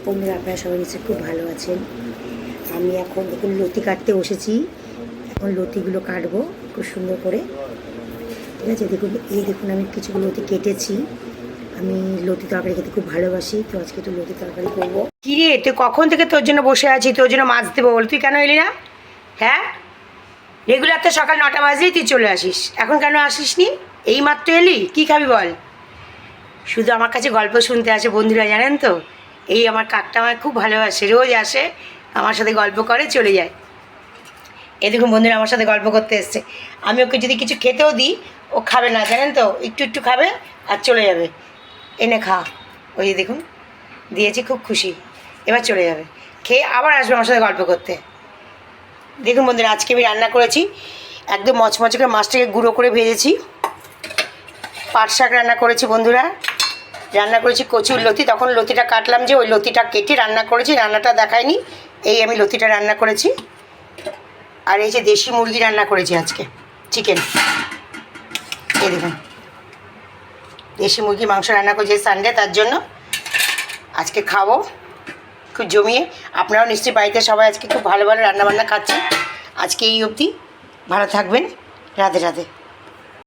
বন্ধুরা, আপনারা সবাই নিশ্চয়ই খুব ভালো আছেন। আমি এখন দেখুন লতি কাটতে বসেছি। এখন লতিগুলো কাটবো খুব সুন্দর করে, ঠিক আছে। দেখুন দেখুন আমি কিছু লতি কেটেছি। আমি লতি তরকারি খেতে খুব ভালোবাসি, তো আজকে একটু লতি তরকারি করবো। কি রে, তুই কখন থেকে তোর জন্য বসে আছি, তোর জন্য মাছ দেবো বল, তুই কেন এলি না? হ্যাঁ, রেগুলার তো সকাল 9টা বাজলেই তুই চলে আসিস, এখন কেন আসিস নি? এই মাত্র এলি, কী খাবি বল? শুধু আমার কাছে গল্প শুনতে আসে বন্ধুরা, জানেন তো। এই আমার কাকটা আমায় খুব ভালোবাসে, রোজ আসে আমার সাথে গল্প করে চলে যায়। এই দেখুন বন্ধুরা আমার সাথে গল্প করতে এসছে। আমি ওকে যদি কিছু খেতেও দিই, ও খাবে না, জানেন তো, একটু একটু খাবে আর চলে যাবে। এনে খা। ওই যে দেখুন দিয়েছি, খুব খুশি। এবার চলে যাবে, খেয়ে আবার আসবে আমার সাথে গল্প করতে। দেখুন বন্ধুরা, আজকে আমি রান্না করেছি, একদম মচমচে করে মাছটাকে গুঁড়ো করে ভেজেছি। পাট শাক রান্না করেছি বন্ধুরা, রান্না করেছি কচুর লতি। তখন লতিটা কাটলাম, যে ওই লতিটা কেটে রান্না করেছি, রান্নাটা দেখায়নি। এই আমি লতিটা রান্না করেছি। আর এই যে দেশি মুরগি রান্না করেছি আজকে, চিকেন। এই দেখুন দেশি মুরগি মাংস রান্না করেছি সানডে, তার জন্য আজকে খাবো খুব জমিয়ে। আপনারাও নিশ্চয়ই বাড়িতে সবাই আজকে খুব ভালো ভালো রান্নাবান্না খাচ্ছেন। আজকে এই অবধি, ভালো থাকবেন, রাধে রাধে।